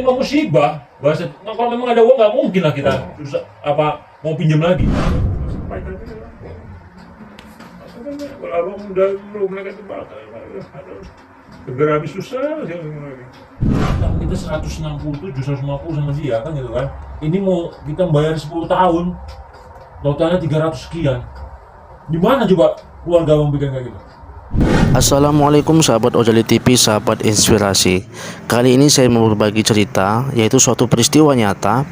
ketimpa musibah. Bahasa, nah, kalau memang ada uang nggak mungkin lah kita susah, mau pinjam lagi. Kalau abang udah belum mereka terbakar, segera habis susah sih lagi. Kita 167, 150 sama dia kan gitu kan. Ini mau kita bayar 10 tahun, totalnya 300 sekian. Di mana coba keluarga abang bikin kayak gitu? Assalamualaikum sahabat Ojali TV, sahabat inspirasi. Kali ini saya mau berbagi cerita, yaitu suatu peristiwa nyata.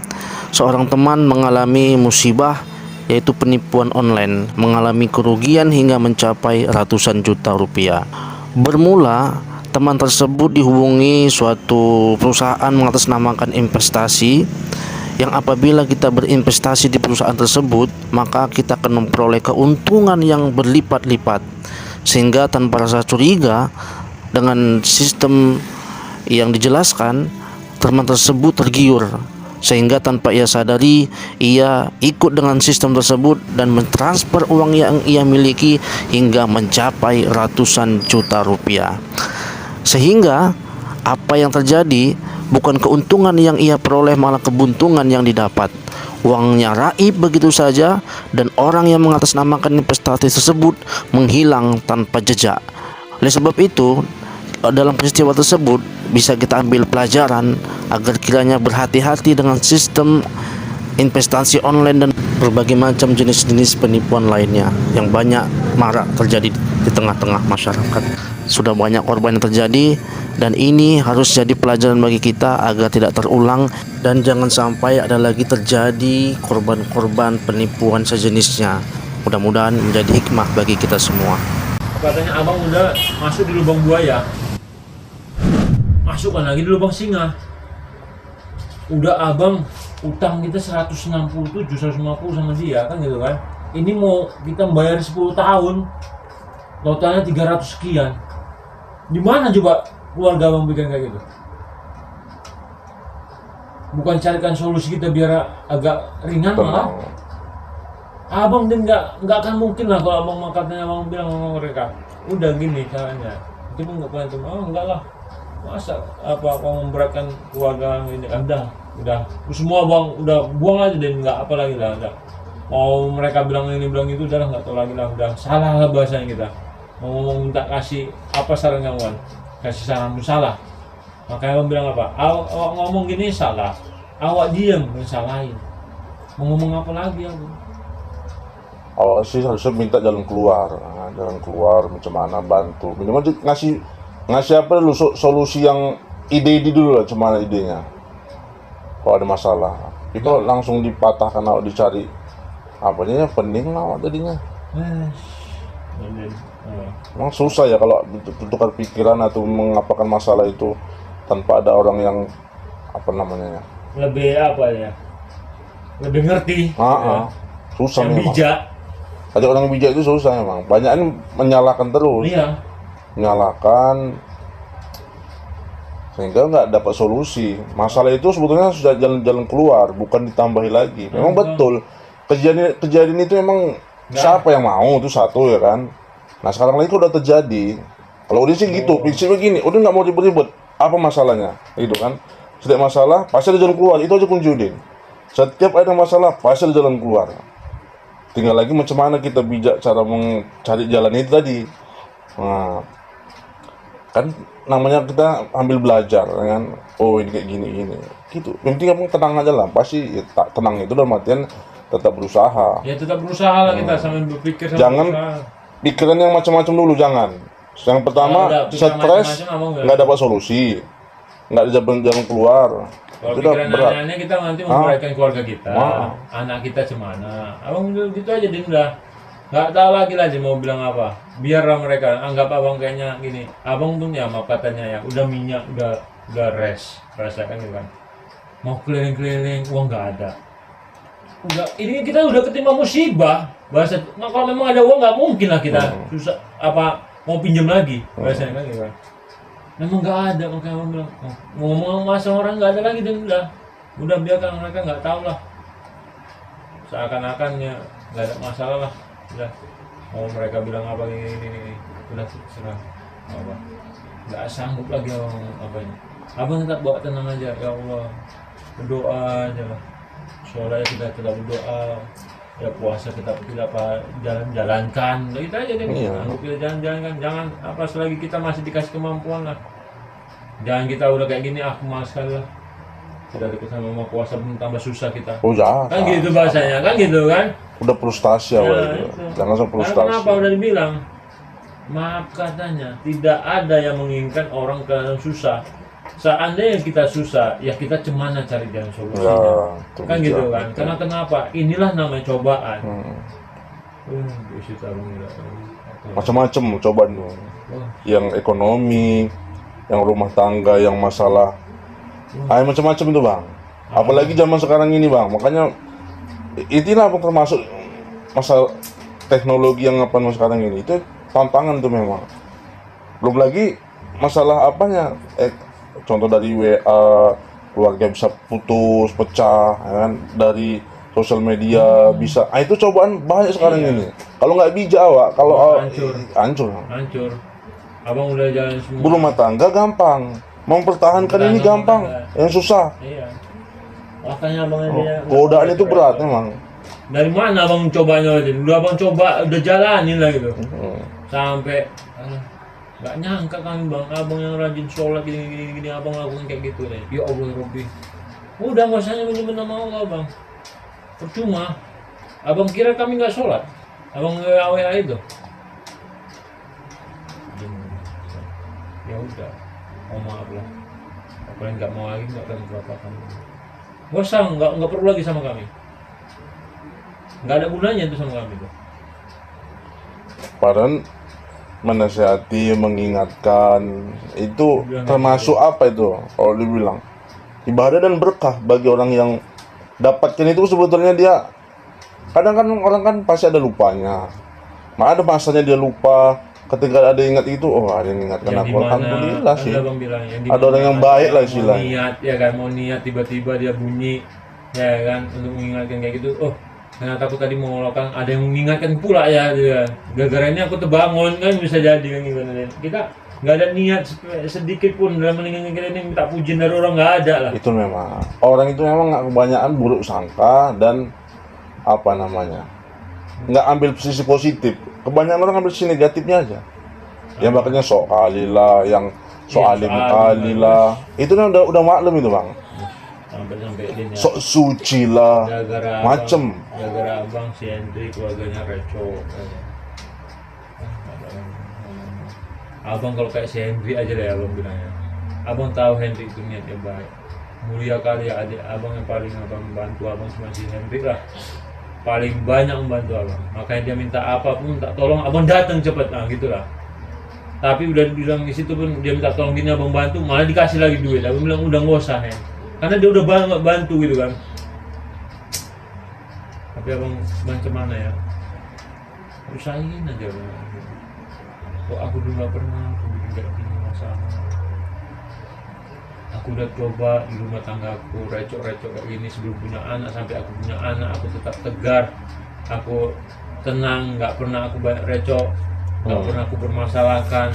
Seorang teman mengalami musibah, yaitu penipuan online, mengalami kerugian hingga mencapai ratusan juta rupiah. Bermula, teman tersebut dihubungi suatu perusahaan mengatasnamakan investasi, yang apabila kita berinvestasi di perusahaan tersebut, maka kita akan memperoleh keuntungan yang berlipat-lipat. Sehingga tanpa rasa curiga dengan sistem yang dijelaskan, teman tersebut tergiur, sehingga tanpa ia sadari ia ikut dengan sistem tersebut dan mentransfer uang yang ia miliki hingga mencapai ratusan juta rupiah. Sehingga apa yang terjadi bukan keuntungan yang ia peroleh, malah kebuntungan yang didapat. Uangnya raib begitu saja, dan orang yang mengatasnamakan investasi tersebut menghilang tanpa jejak. Oleh sebab itu, dalam peristiwa tersebut bisa kita ambil pelajaran agar kiranya berhati-hati dengan sistem investasi online dan berbagai macam jenis-jenis penipuan lainnya yang banyak marak terjadi di tengah-tengah masyarakat. Sudah banyak korban yang terjadi, dan ini harus jadi pelajaran bagi kita agar tidak terulang dan jangan sampai ada lagi terjadi korban-korban penipuan sejenisnya. Mudah-mudahan menjadi hikmah bagi kita semua. Katanya abang udah masuk di lubang buaya, masukkan lagi di lubang singa. Udah abang utang kita 167, 150 sama dia kan gitu kan. Ini mau kita bayar 10 tahun, totalnya 300 sekian. Di mana coba keluarga abang bikin kayak gitu? Bukan carikan solusi kita biar agak ringan, malah abang dia nggak akan mungkin lah kalau abang katanya abang bilang sama mereka udah gini caranya, itu pun nggak pernah itu. Oh enggak lah, masa kau memberatkan keluarga ini? Udah semua udah buang aja deh, nggak apa lagi lah. Udah mau mereka bilang ini bilang itu, udah nggak tahu lagi lah. Udah salah lah bahasanya kita. Mau ngomong minta kasih apa saran kawan, kasih saran salah. Makanya abang bilang apa? Awak ngomong gini salah, awak diam salahin. Mau ngomong apa lagi aku? Awak sih harusnya minta jalan keluar, macam mana bantu. Minimal ngasih apa dulu solusi yang ide dulu lah, cuma idenya. Kalau ada masalah, itu langsung dipatahkan, awak dicari apanya, pening lah awak tadinya. Memang susah ya kalau bertukar pikiran atau mengapakan masalah itu tanpa ada orang yang lebih lebih ngerti, susah yang memang. bijak. Ada orang bijak itu susah memang. Banyak menyalahkan terus, menyalahkan sehingga nggak dapat solusi. Masalah itu sebetulnya sudah jalan keluar, bukan ditambahi lagi. Memang betul kejadian itu memang siapa yang mau, itu satu ya kan. Nah sekarang lagi udah terjadi. Kalau udah sih gitu, prinsipnya gini, udah nggak mau ribet-ribet. Apa masalahnya? Gitu kan. Setiap masalah pasti ada jalan keluar. Itu aja kunci Udin. Setiap ada masalah pasti ada jalan keluar. Tinggal lagi macam mana kita bijak cara mencari jalan itu tadi. Nah, kan namanya kita ambil belajar kan. Oh ini kayak gini. Gitu. Yang penting kamu tenang aja lah. Pasti tenang itu dalam artian tetap berusaha. Ya tetap berusaha lah kita sambil berpikir. Jangan pikiran yang macam-macam dulu, jangan. Yang pertama stres, nggak dapat solusi, nggak ada jalan keluar. Kalau Itu udah berat. pikiran kita nanti memberatkan keluarga kita, anak kita cemana. Abang gitu aja dia udah nggak tahu lagi lah mau bilang apa. Biarlah mereka anggap abang kayaknya gini. Abang tuh ya maaf katanya ya udah minyak udah rasakan gitu kan. Mau keliling-keliling uang nggak ada. Ini kita udah ketimpa musibah. Bahasa, nah, kalau memang ada uang nggak mungkin lah kita susah mau pinjam lagi, bahasanya kan gitu kan. Memang nggak ada, makanya abang bilang mau ngomong masa orang nggak ada lagi, dan udah biarkan mereka nggak tahu lah, seakan-akannya nggak ada masalah lah. Udah mau mereka bilang apa ini udah serah, nggak sanggup lagi abang apanya. Abang tetap bawa tenang aja, ya Allah, berdoa aja lah. Sholat kita tetap berdoa, ya puasa kita jalankan, kita aja deh. Iya. Anggap kita jalan-jalankan, jangan apa selagi kita masih dikasih kemampuan lah. Jangan kita udah kayak gini, aku malas sekali lah. Kita dekat sama Maha Kuasa pun tambah susah kita. Oh jangan. Kan gitu bahasanya, kan gitu kan? Udah frustasi Ya, awal itu. itu. Jangan sampai Karena frustasi. kenapa udah dibilang, maaf katanya, tidak ada yang menginginkan orang ke dalam susah. Seandainya kita susah, ya kita cemana cari jalan Ya, solusinya. itu Kan bisa, gitu kan? betul. Karena kenapa? Inilah namanya cobaan. Hmm. Isi tarung gila. Macam-macam cobaan tuh. Oh, Yang ekonomi, yang rumah tangga, yang masalah. Macam-macam itu bang. Apalagi zaman sekarang ini bang. Makanya itulah apa termasuk masalah teknologi yang apa sekarang ini. Itu tantangan tuh memang. Belum lagi masalah apanya. Contoh dari WA, keluarga bisa putus, pecah, ya kan? Dari sosial media bisa. Itu cobaan banyak sekarang ini. Kalau nggak bijak awak, kalau hancur. hancur. Abang udah jalan semua. Berumah tangga gampang, mempertahankan ini gampang, yang susah. Iya. Makanya abang dia. Godaan itu berat memang. Dari mana abang cobanya aja? Udah abang coba, udah jalanin lah gitu. Sampai nggak nyangka kami bang, abang yang rajin sholat gini, abang lakukan kayak gitu deh. Ya Allah Robbi. Udah nggak usah nyebut nama Allah bang. Percuma. Abang kira kami nggak sholat? Abang WA itu. Ya udah, maaf lah. Aku yang nggak mau lagi nggak akan berapa kami. Gak usah, nggak perlu lagi sama kami. Nggak ada gunanya itu sama kami tuh. Padahal menasihati, mengingatkan itu termasuk apa itu? Kalau dibilang ibadah dan berkah bagi orang yang dapatkan itu sebetulnya dia. Kadang kan orang kan pasti ada lupanya. Ada masanya dia lupa. Ketika ada yang ingat itu, ada yang ingatkan aku. Alhamdulillah sih. Ada orang yang baik lah istilahnya. Niat ya kan, mau niat tiba-tiba dia bunyi, ya kan, untuk mengingatkan kayak gitu. Oh, ternyata aku tadi mau melakukan, ada yang mengingatkan pula ya, dia. Gara-gara ini aku terbangun kan bisa jadi kan gimana. Kita nggak ada niat sedikit pun dalam meninggalkan kita ini minta pujian dari orang, nggak ada lah. Itu memang orang itu memang nggak kebanyakan buruk sangka dan apa namanya, nggak ambil sisi positif. Kebanyakan orang ambil sisi negatifnya aja. Yang makanya sok kali lah, yang sok alim kali lah. Itu kan udah maklum itu bang. Sampai dia Sok suci lah, macem. Gara-gara abang si Hendrik keluarganya reco. Abang kalau kayak si Hendrik aja deh abang bilangnya. Abang tahu Hendrik itu niatnya baik. Mulia kali ya adik abang yang paling abang bantu abang cuma si Hendrik lah. Paling banyak membantu abang. Makanya dia minta apapun tak tolong abang datang cepet, nah gitulah. Tapi udah bilang di situ pun dia minta tolong gini abang bantu, malah dikasih lagi duit. Abang bilang udah nggak usah ya, karena dia udah bantu gitu kan. Tapi abang macam mana ya? Usahain aja bang. Kok aku dulu nggak pernah, aku bikin kayak gini masalah. Aku udah coba di rumah tangga aku recok-recok kayak gini sebelum punya anak, sampai aku punya anak aku tetap tegar, aku tenang, nggak pernah aku banyak recok, nggak pernah aku permasalahkan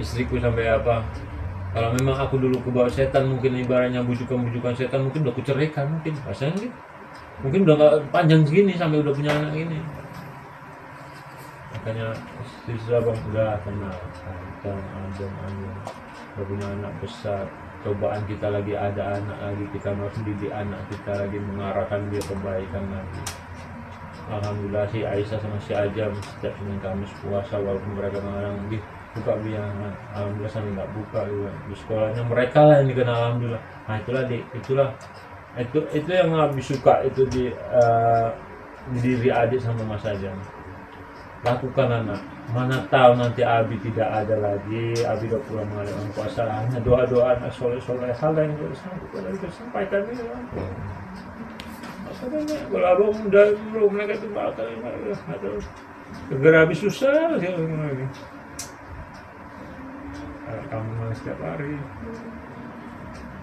istriku sampai apa. Kalau memang aku dulu kebawa setan, mungkin ibaratnya bujukan setan, mungkin udah aku ceraikan, mungkin rasanya gitu. Mungkin udah nggak panjang segini sampai udah punya anak gini. Makanya istri abang udah tenang, udah punya anak besar. Cobaan kita lagi ada anak lagi, kita harus didik anak kita lagi, mengarahkan dia kebaikan lagi. Alhamdulillah si Aisyah sama si Ajam setiap Senin Kamis puasa, walaupun mereka kadang buka biang, alhamdulillah sampai nggak buka juga di sekolahnya mereka lah yang dikenal, alhamdulillah. Nah itu yang habis suka itu di diri adik sama Mas Ajam. Lakukan anak, mana tahu nanti Abi tidak ada lagi, Abi udah pulang mengalami puasa, hanya doa-doa anak soleh-soleh hal yang kita sampaikan ini lah. Maksudnya kalau abang udah belum mereka itu bakal atau segera habis susah sih ini. Kamu malah setiap hari,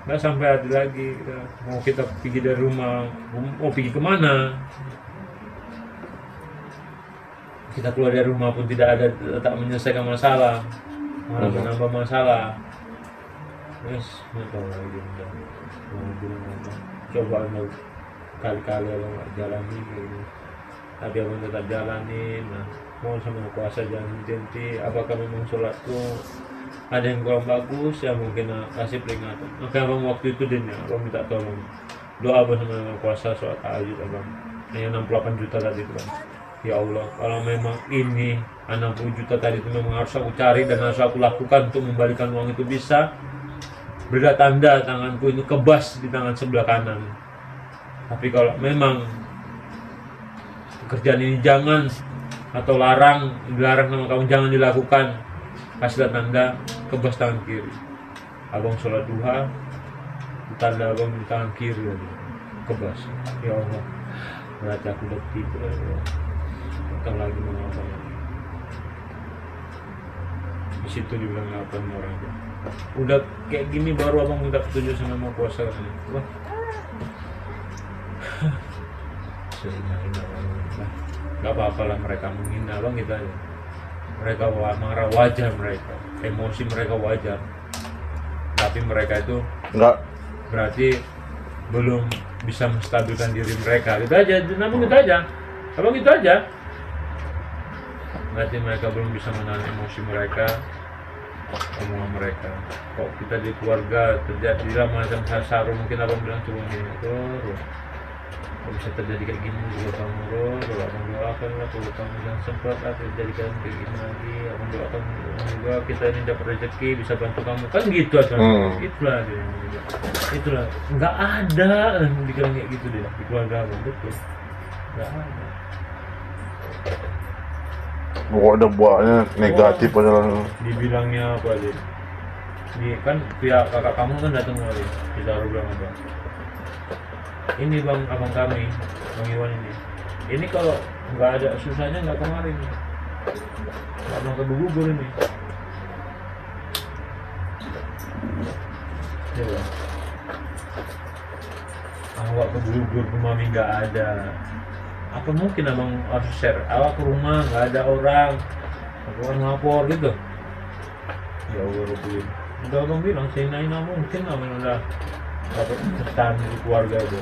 nggak sampai ada lagi mau kita pergi dari rumah, mau pergi kemana? Kita keluar dari rumah pun tidak menyelesaikan masalah, malah menambah masalah. Yes, nggak tahu lagi udah mau bilang apa. Coba anda kali-kali abang nggak jalani gitu. Tapi abang tetap jalanin. Nah, mau sama puasa jangan henti. Apakah memang sholatku ada yang kurang bagus ya mungkin kasih peringatan. Maka abang waktu itu din ya, abang minta tolong doa abang sama puasa sholat tahajud abang. Yang 68 juta tadi itu bang. Ya Allah, kalau memang ini 60 juta tadi itu memang harus aku cari dan harus aku lakukan untuk membalikan uang itu bisa, berilah tanda tanganku itu kebas di tangan sebelah kanan. Tapi kalau memang pekerjaan ini jangan atau dilarang sama kamu jangan dilakukan, kasihlah tanda kebas tangan kiri. Abang sholat duha, tanda abang di tangan kiri kebas. Ya Allah, berarti aku udah tidur ya Allah. Bukan lagi mengapa di situ dibilang apa orang aja. Udah kayak gini baru abang minta petunjuk sama mau puasa kan. Wah. Sehina-hina lah. Gak apa-apa lah mereka menghina abang kita aja. Mereka marah wajar mereka. Emosi mereka wajar. Tapi mereka itu Enggak. berarti belum bisa menstabilkan diri mereka. Gitu aja, namun gitu aja. Abang gitu aja. Berarti mereka belum bisa menahan emosi mereka, omongan mereka. Kok kita di keluarga terjadilah macam sasaru, mungkin abang bilang cuma gini, Ror, kok bisa terjadi kayak gini juga kamu, Ror, abang doakan lah kalau kamu jangan sempat terjadikan kayak gini lagi, abang doakan juga kita ini dapat rezeki bisa bantu kamu, kan gitu aja. Itulah dia, itulah nggak ada dibilang kayak gitu deh di keluarga abang, betul, nggak ada. Pokoknya buahnya negatif aja lah. Dibilangnya apa aja? Kan pihak kakak kamu kan datang kemari, kita harus bilang apa? Ini bang, abang kami, bang Iwan ini. Ini kalau nggak ada susahnya nggak kemarin. Abang ke gugur ini. Ya bang. Awak ke gugur ke mami nggak ada. Apa mungkin abang harus share awak ke rumah nggak ada orang, aku kan lapor gitu. Ya Allah Rabbil, udah abang bilang saya mungkin abang udah dapat pesan di keluarga itu.